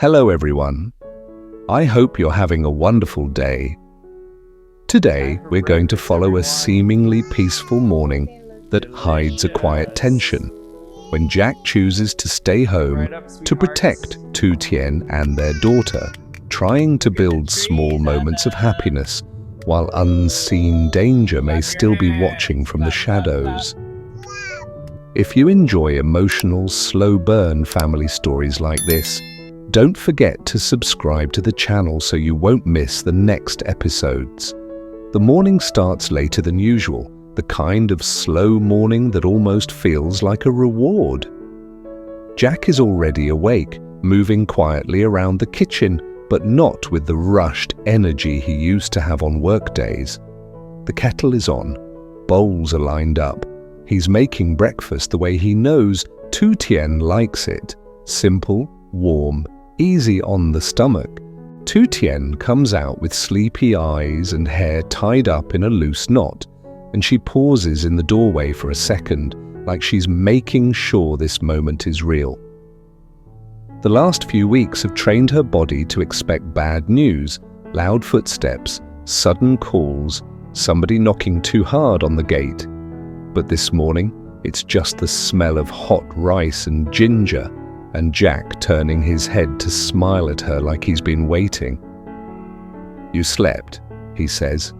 Hello everyone. I hope you're having a wonderful day. Today we're going to follow a seemingly peaceful morning that hides a quiet tension when Jack chooses to stay home to protect Tu Tien and their daughter, trying to build small moments of happiness while unseen danger may still be watching from the shadows. If you enjoy emotional, slow-burn family stories like this, don't forget to subscribe to the channel so you won't miss the next episodes. The morning starts later than usual, the kind of slow morning that almost feels like a reward. Jack is already awake, moving quietly around the kitchen, but not with the rushed energy he used to have on work days. The kettle is on, bowls are lined up. He's making breakfast the way he knows Tu Tien likes it, simple, warm, easy on the stomach. Tu Tien comes out with sleepy eyes and hair tied up in a loose knot, and she pauses in the doorway for a second, like she's making sure this moment is real. The last few weeks have trained her body to expect bad news, loud footsteps, sudden calls, somebody knocking too hard on the gate. But this morning, it's just the smell of hot rice and ginger, and Jack turning his head to smile at her like he's been waiting. "You slept," he says.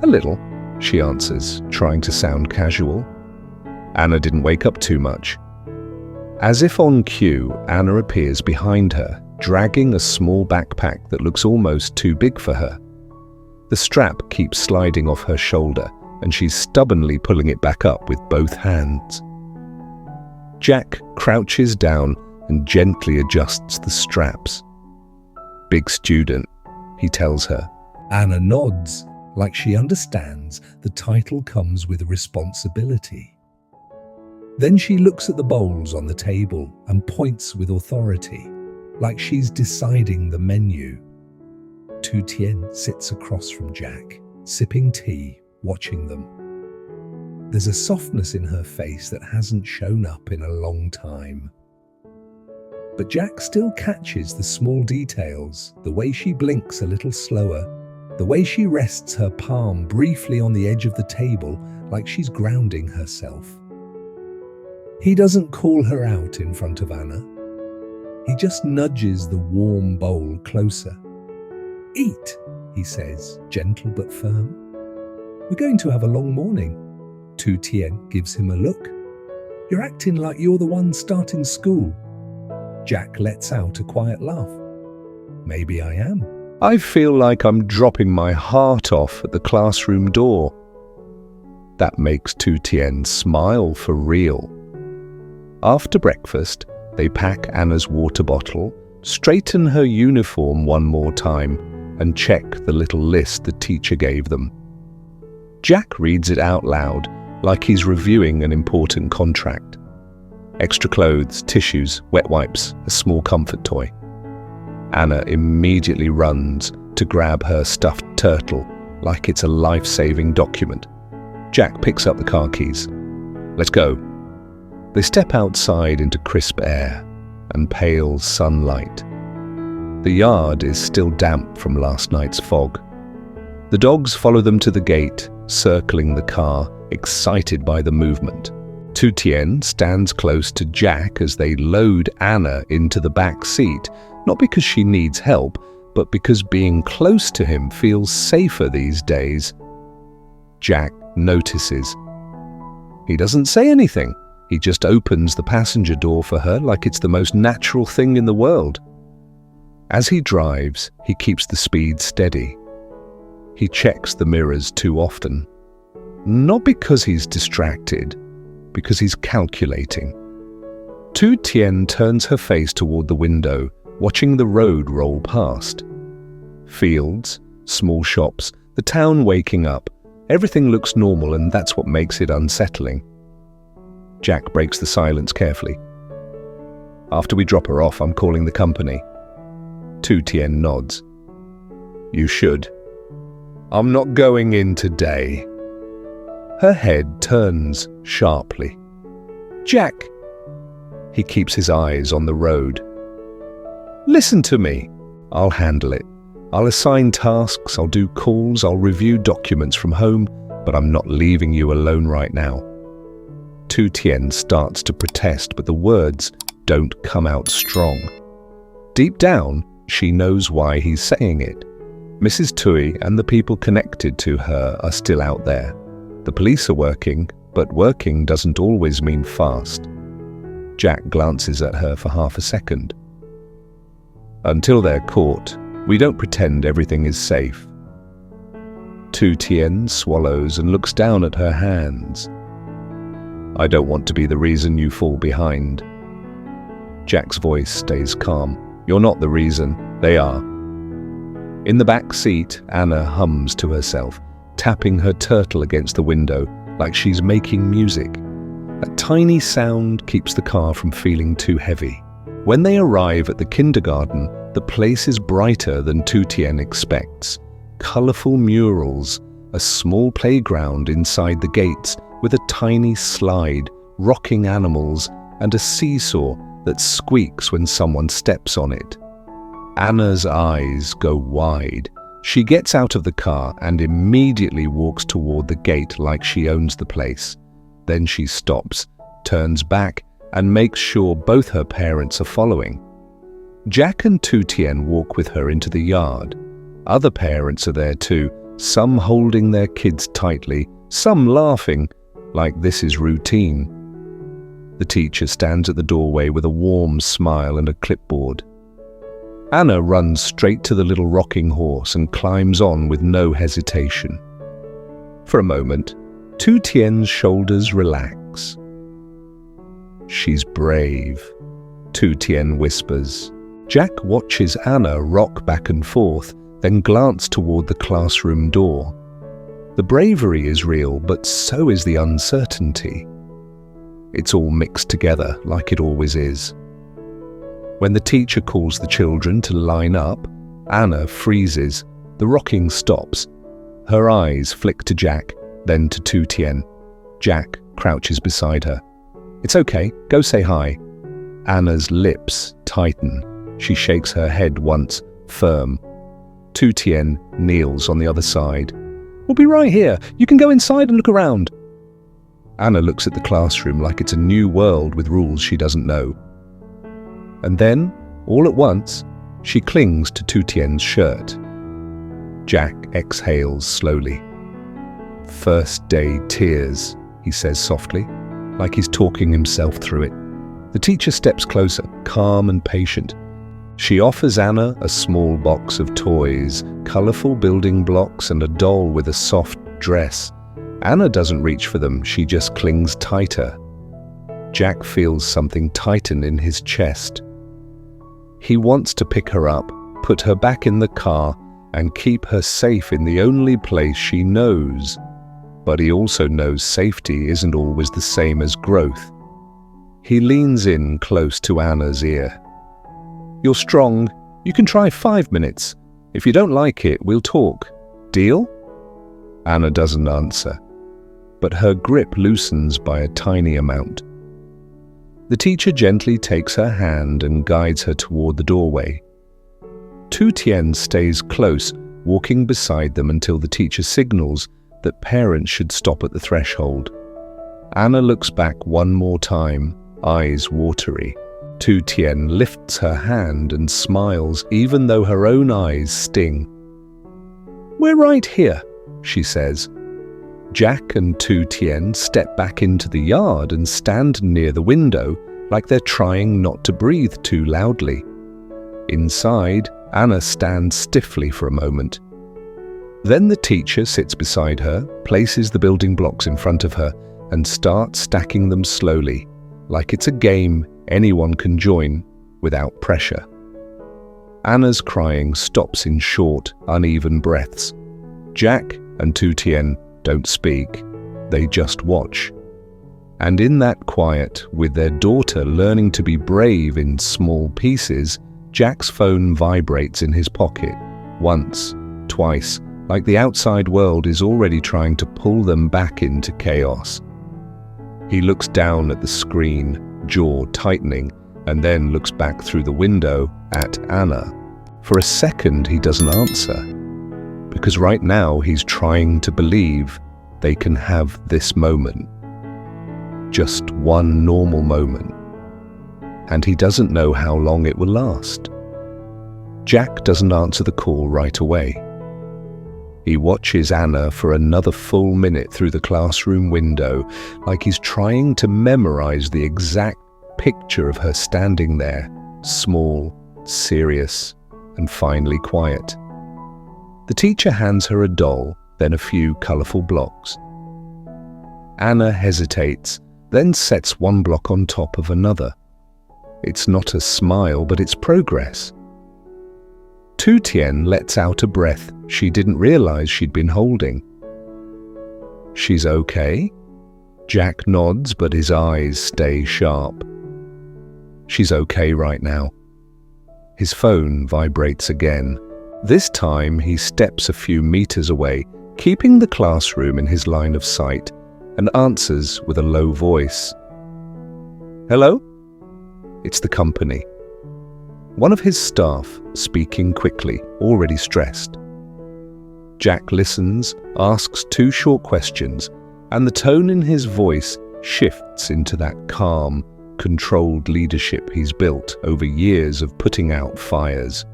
"A little," she answers, trying to sound casual. Anna didn't wake up too much. As if on cue, Anna appears behind her, dragging a small backpack that looks almost too big for her. The strap keeps sliding off her shoulder, and she's stubbornly pulling it back up with both hands. Jack crouches down and gently adjusts the straps. "Big student," he tells her. Anna nods, like she understands the title comes with a responsibility. Then she looks at the bowls on the table and points with authority, like she's deciding the menu. Tu Tien sits across from Jack, sipping tea, watching them. There's a softness in her face that hasn't shown up in a long time. But Jack still catches the small details, the way she blinks a little slower, the way she rests her palm briefly on the edge of the table like she's grounding herself. He doesn't call her out in front of Anna. He just nudges the warm bowl closer. "Eat," he says, gentle but firm. "We're going to have a long morning." Tu Tien gives him a look. "You're acting like you're the one starting school." Jack lets out a quiet laugh. "Maybe I am. I feel like I'm dropping my heart off at the classroom door." That makes Tu Tien smile for real. After breakfast, they pack Anna's water bottle, straighten her uniform one more time, and check the little list the teacher gave them. Jack reads it out loud, like he's reviewing an important contract. Extra clothes, tissues, wet wipes, a small comfort toy. Anna immediately runs to grab her stuffed turtle, like it's a life-saving document. Jack picks up the car keys. "Let's go." They step outside into crisp air and pale sunlight. The yard is still damp from last night's fog. The dogs follow them to the gate, circling the car, excited by the movement. Tu Tien stands close to Jack as they load Anna into the back seat, not because she needs help, but because being close to him feels safer these days. Jack notices. He doesn't say anything. He just opens the passenger door for her like it's the most natural thing in the world. As he drives, he keeps the speed steady. He checks the mirrors too often. Not because he's distracted, because he's calculating. Tu Tien turns her face toward the window, watching the road roll past. Fields, small shops, the town waking up. Everything looks normal, and that's what makes it unsettling. Jack breaks the silence carefully. "After we drop her off, I'm calling the company." Tu Tien nods. "You should." "I'm not going in today." Her head turns sharply. "Jack!" He keeps his eyes on the road. Listen to me. I'll handle it. I'll assign tasks, I'll do calls, I'll review documents from home, but I'm not leaving you alone right now. Tu Tien starts to protest, but the words don't come out strong. Deep down, she knows why he's saying it. Mrs. Thuy and the people connected to her are still out there. The police are working, but working doesn't always mean fast. Jack glances at her for half a second. Until they're caught, we don't pretend everything is safe. Tu Tien swallows and looks down at her hands. I don't want to be the reason you fall behind. Jack's voice stays calm. You're not the reason, they are. In the back seat, Anna hums to herself, tapping her turtle against the window like she's making music. A tiny sound keeps the car from feeling too heavy. When they arrive at the kindergarten, the place is brighter than Tu Tien expects. Colourful murals, a small playground inside the gates with a tiny slide, rocking animals, and a seesaw that squeaks when someone steps on it. Anna's eyes go wide. She gets out of the car and immediately walks toward the gate like she owns the place. Then she stops, turns back, and makes sure both her parents are following. Jack and Tu Tien walk with her into the yard. Other parents are there too, some holding their kids tightly, some laughing, like this is routine. The teacher stands at the doorway with a warm smile and a clipboard. Anna runs straight to the little rocking horse and climbs on with no hesitation. For a moment, Tu Tien's shoulders relax. She's brave, Tu Tien whispers. Jack watches Anna rock back and forth, then glance toward the classroom door. The bravery is real, but so is the uncertainty. It's all mixed together, like it always is. When the teacher calls the children to line up, Anna freezes. The rocking stops. Her eyes flick to Jack, then to Tu Tien. Jack crouches beside her. It's okay, go say hi. Anna's lips tighten. She shakes her head once, firm. Tu Tien kneels on the other side. We'll be right here. You can go inside and look around. Anna looks at the classroom like it's a new world with rules she doesn't know. And then, all at once, she clings to Tu Tien's shirt. Jack exhales slowly. First day tears, he says softly, like he's talking himself through it. The teacher steps closer, calm and patient. She offers Anna a small box of toys, colourful building blocks and a doll with a soft dress. Anna doesn't reach for them, she just clings tighter. Jack feels something tighten in his chest. He wants to pick her up, put her back in the car, and keep her safe in the only place she knows. But he also knows safety isn't always the same as growth. He leans in close to Anna's ear. You're strong. You can try 5 minutes. If you don't like it, we'll talk. Deal? Anna doesn't answer, but her grip loosens by a tiny amount. The teacher gently takes her hand and guides her toward the doorway. Tu Tien stays close, walking beside them until the teacher signals that parents should stop at the threshold. Anna looks back one more time, eyes watery. Tu Tien lifts her hand and smiles even though her own eyes sting. We're right here, she says. Jack and Tu Tien step back into the yard and stand near the window like they're trying not to breathe too loudly. Inside, Anna stands stiffly for a moment. Then the teacher sits beside her, places the building blocks in front of her, and starts stacking them slowly, like it's a game anyone can join without pressure. Anna's crying stops in short, uneven breaths. Jack and Tu Tien don't speak, they just watch. And in that quiet, with their daughter learning to be brave in small pieces, Jack's phone vibrates in his pocket, once, twice, like the outside world is already trying to pull them back into chaos. He looks down at the screen, jaw tightening, and then looks back through the window at Anna. For a second, he doesn't answer, because right now he's trying to believe they can have this moment. Just one normal moment. And he doesn't know how long it will last. Jack doesn't answer the call right away. He watches Anna for another full minute through the classroom window, like he's trying to memorize the exact picture of her standing there, small, serious, and finally quiet. The teacher hands her a doll, then a few colorful blocks. Anna hesitates, then sets one block on top of another. It's not a smile, but it's progress. Tu Tien lets out a breath she didn't realize she'd been holding. She's okay? Jack nods, but his eyes stay sharp. She's okay right now. His phone vibrates again. This time he steps a few meters away, keeping the classroom in his line of sight, and answers with a low voice. Hello? It's the company. One of his staff, speaking quickly, already stressed. Jack listens, asks two short questions, and the tone in his voice shifts into that calm, controlled leadership he's built over years of putting out fires.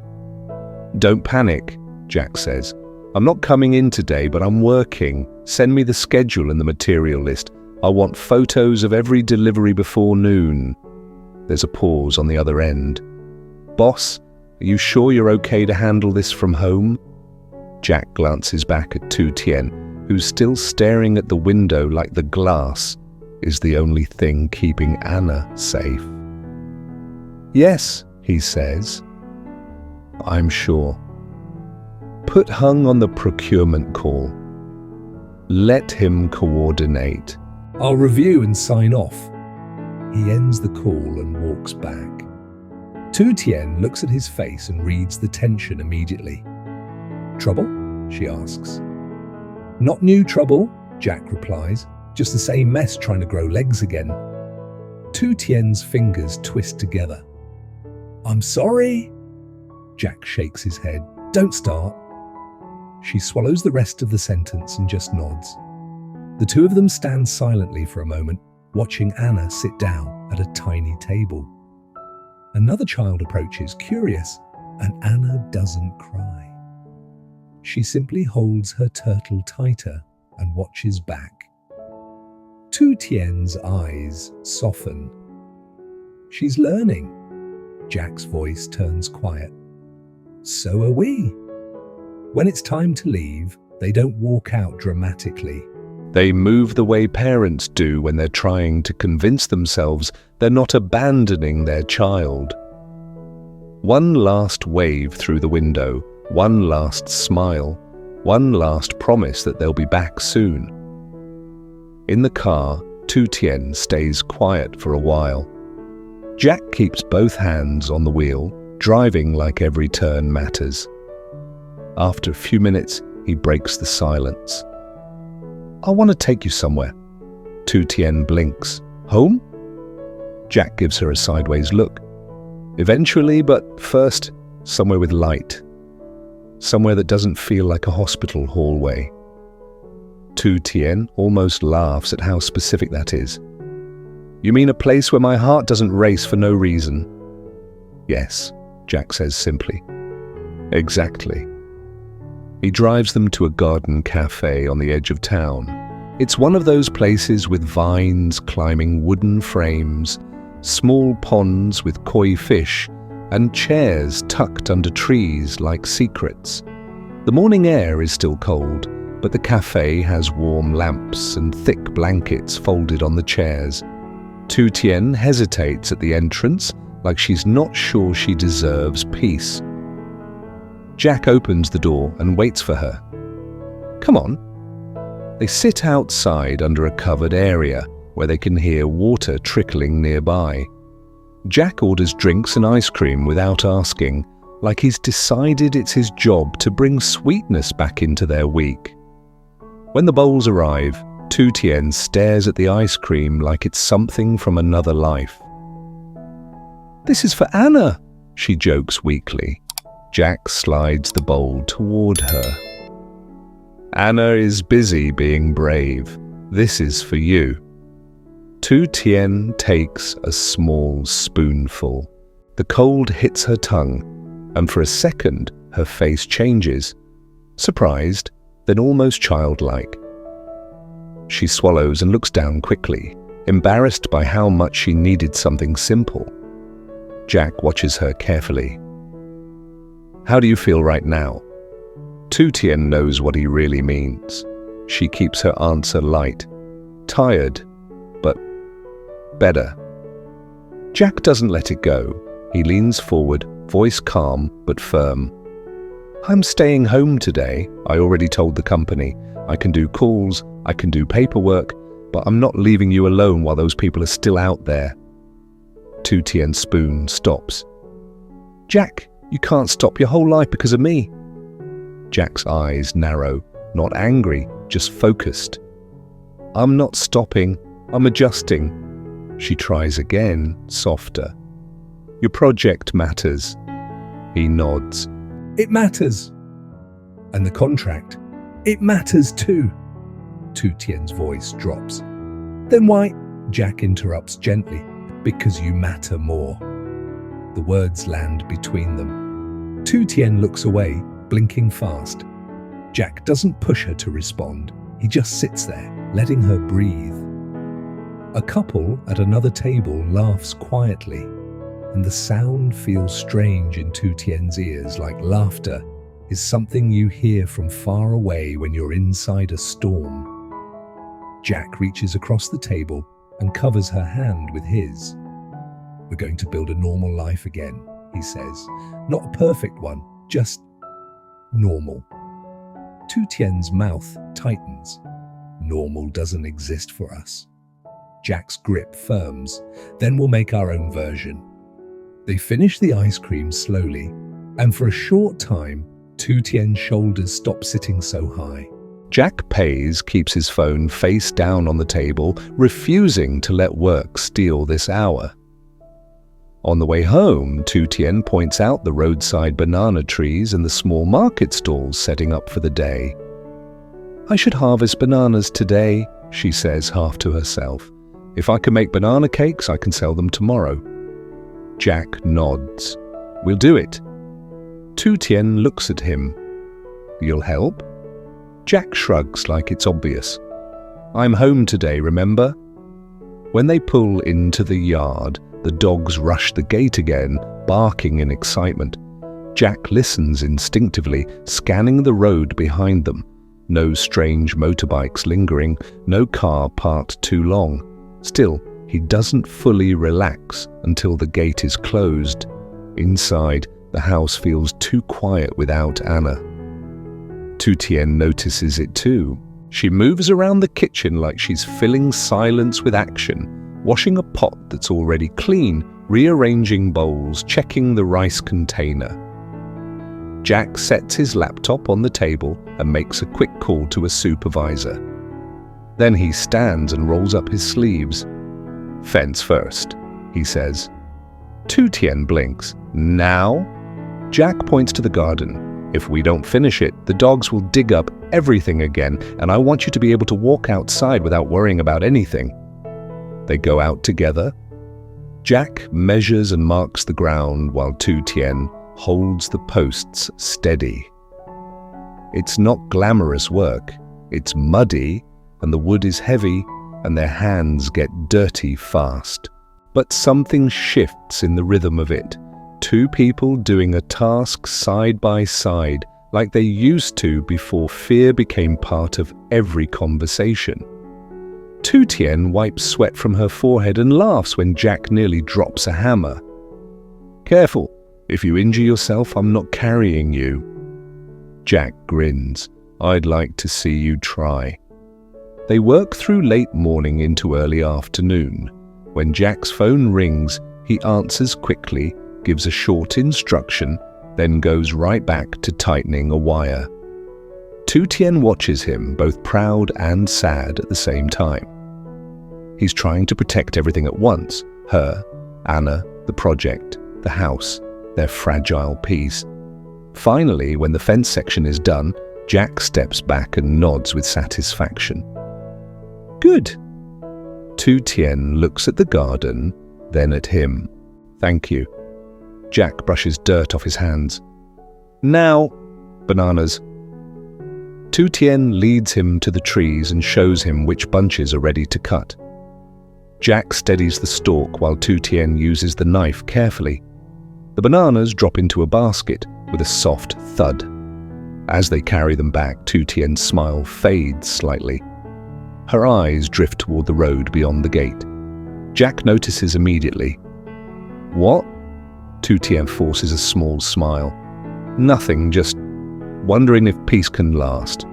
Don't panic, Jack says. I'm not coming in today, but I'm working. Send me the schedule and the material list. I want photos of every delivery before noon. There's a pause on the other end. Boss, are you sure you're okay to handle this from home? Jack glances back at Tu Tien, who's still staring at the window like the glass is the only thing keeping Anna safe. Yes, he says. I'm sure. Put Hung on the procurement call. Let him coordinate. I'll review and sign off. He ends the call and walks back. Tu Tien looks at his face and reads the tension immediately. Trouble? She asks. Not new trouble, Jack replies. Just the same mess trying to grow legs again. Tu Tien's fingers twist together. I'm sorry? Jack shakes his head. Don't start. She swallows the rest of the sentence and just nods. The two of them stand silently for a moment, watching Anna sit down at a tiny table. Another child approaches, curious, and Anna doesn't cry. She simply holds her turtle tighter and watches back. Tu Tien's eyes soften. She's learning. Jack's voice turns quiet. So are we. When it's time to leave, they don't walk out dramatically. They move the way parents do when they're trying to convince themselves they're not abandoning their child. One last wave through the window, one last smile, one last promise that they'll be back soon. In the car, Tu Tien stays quiet for a while. Jack keeps both hands on the wheel, driving like every turn matters. After a few minutes, he breaks the silence. I want to take you somewhere. Tu Tien blinks. Home? Jack gives her a sideways look. Eventually, but first, somewhere with light. Somewhere that doesn't feel like a hospital hallway. Tu Tien almost laughs at how specific that is. You mean a place where my heart doesn't race for no reason? Yes, Jack says simply. Exactly. He drives them to a garden cafe on the edge of town. It's one of those places with vines climbing wooden frames, small ponds with koi fish, and chairs tucked under trees like secrets. The morning air is still cold, but the cafe has warm lamps and thick blankets folded on the chairs. Tu Tien hesitates at the entrance, like she's not sure she deserves peace. Jack opens the door and waits for her. Come on. They sit outside under a covered area where they can hear water trickling nearby. Jack orders drinks and ice cream without asking, like he's decided it's his job to bring sweetness back into their week. When the bowls arrive, Tu Tien stares at the ice cream like it's something from another life. This is for Anna, she jokes weakly. Jack slides the bowl toward her. Anna is busy being brave. This is for you. Tu Tien takes a small spoonful. The cold hits her tongue, and for a second her face changes, surprised, then almost childlike. She swallows and looks down quickly, embarrassed by how much she needed something simple. Jack watches her carefully. How do you feel right now? Tu Tien knows what he really means. She keeps her answer light. Tired, but better. Jack doesn't let it go. He leans forward, voice calm but firm. I'm staying home today. I already told the company. I can do calls, I can do paperwork, but I'm not leaving you alone while those people are still out there. Tu Tien's spoon stops. Jack, you can't stop your whole life because of me. Jack's eyes narrow, not angry, just focused. I'm not stopping, I'm adjusting. She tries again, softer. Your project matters. He nods. It matters. And the contract, it matters too. Tu Tien's voice drops. Then why? Jack interrupts gently. Because you matter more. The words land between them. Tu Tien looks away, blinking fast. Jack doesn't push her to respond. He just sits there, letting her breathe. A couple at another table laughs quietly, and the sound feels strange in Tu Tien's ears, like laughter is something you hear from far away when you're inside a storm. Jack reaches across the table and covers her hand with his. We're going to build a normal life again, he says. Not a perfect one, just normal. Tu Tien's mouth tightens. Normal doesn't exist for us. Jack's grip firms. Then we'll make our own version. They finish the ice cream slowly, and for a short time, Tu Tien's shoulders stop sitting so high. Jack pays, keeps his phone face down on the table, refusing to let work steal this hour. On the way home, Tu Tien points out the roadside banana trees and the small market stalls setting up for the day. I should harvest bananas today, she says half to herself. If I can make banana cakes, I can sell them tomorrow. Jack nods. We'll do it. Tu Tien looks at him. You'll help? Jack shrugs like it's obvious. I'm home today, remember? When they pull into the yard, the dogs rush the gate again, barking in excitement. Jack listens instinctively, scanning the road behind them. No strange motorbikes lingering, no car parked too long. Still, he doesn't fully relax until the gate is closed. Inside, the house feels too quiet without Anna. Tu Tien notices it too. She moves around the kitchen like she's filling silence with action, washing a pot that's already clean, rearranging bowls, checking the rice container. Jack sets his laptop on the table and makes a quick call to a supervisor. Then he stands and rolls up his sleeves. Fence first, he says. Tu Tien blinks. Now? Jack points to the garden. If we don't finish it, the dogs will dig up everything again, and I want you to be able to walk outside without worrying about anything. They go out together. Jack measures and marks the ground while Tu Tien holds the posts steady. It's not glamorous work. It's muddy, and the wood is heavy, and their hands get dirty fast. But something shifts in the rhythm of it. Two people doing a task side by side, like they used to before fear became part of every conversation. Tu Tien wipes sweat from her forehead and laughs when Jack nearly drops a hammer. Careful, if you injure yourself, I'm not carrying you. Jack grins. I'd like to see you try. They work through late morning into early afternoon. When Jack's phone rings, he answers quickly, gives a short instruction, then goes right back to tightening a wire. Tu Tien watches him, both proud and sad at the same time. He's trying to protect everything at once, her, Anna, the project, the house. their fragile peace. Finally, when the fence section is done, Jack steps back and nods with satisfaction. Good. Tu Tien looks at the garden, then at him. Thank you. Jack brushes dirt off his hands. Now, bananas. Tu Tien leads him to the trees and shows him which bunches are ready to cut. Jack steadies the stalk while Tu Tien uses the knife carefully. The bananas drop into a basket with a soft thud. As they carry them back, Tu Tien's smile fades slightly. Her eyes drift toward the road beyond the gate. Jack notices immediately. What? Tu Tien forces a small smile. Nothing, just wondering if peace can last.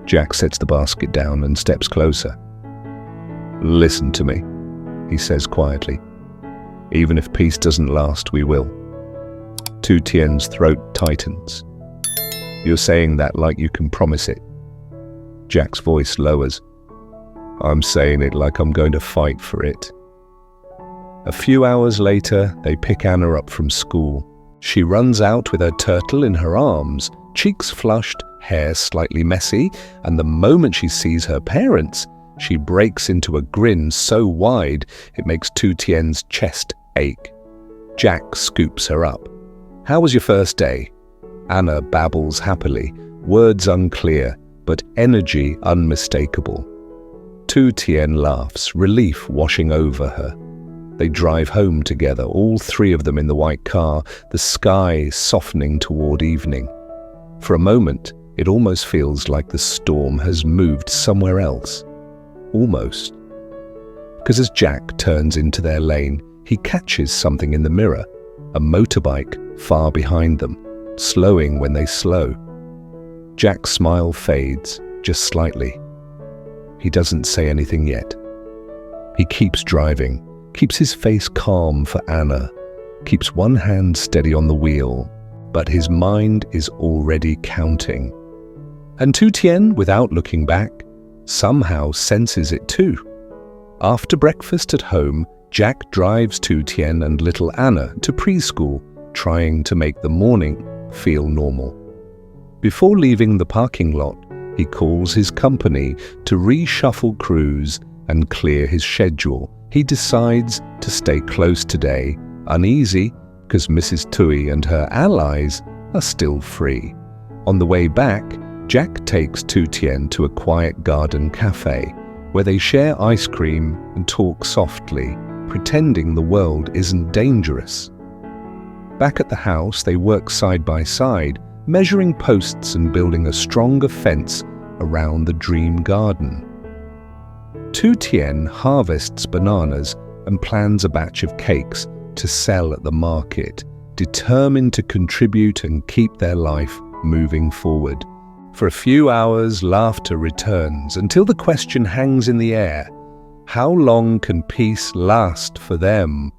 Jack sets the basket down and steps closer. Listen to me, he says quietly. Even if peace doesn't last, we will. Tu Tien's throat tightens. You're saying that like you can promise it. Jack's voice lowers. I'm saying it like I'm going to fight for it. A few hours later, they pick Anna up from school. She runs out with her turtle in her arms, cheeks flushed, hair slightly messy, and the moment she sees her parents, she breaks into a grin so wide it makes Tu Tien's chest ache. Jack scoops her up. How was your first day? Anna babbles happily, words unclear, but energy unmistakable. Tu Tien laughs, relief washing over her. They drive home together, all three of them in the white car, the sky softening toward evening. For a moment, it almost feels like the storm has moved somewhere else. Almost. Because as Jack turns into their lane, he catches something in the mirror, a motorbike far behind them, slowing when they slow. Jack's smile fades, just slightly. He doesn't say anything yet. He keeps driving, keeps his face calm for Anna, keeps one hand steady on the wheel, but his mind is already counting. And Tu Tien, without looking back, somehow senses it too. After breakfast at home, Jack drives Tu Tien and little Anna to preschool, trying to make the morning feel normal. Before leaving the parking lot, he calls his company to reshuffle crews and clear his schedule. He decides to stay close today, uneasy because Mrs. Thuy and her allies are still free. On the way back, Jack takes Tu Tien to a quiet garden cafe where they share ice cream and talk softly, pretending the world isn't dangerous. Back at the house, they work side by side, measuring posts and building a stronger fence around the dream garden. Tu Tien harvests bananas and plans a batch of cakes to sell at the market, determined to contribute and keep their life moving forward. For a few hours, laughter returns until the question hangs in the air: how long can peace last for them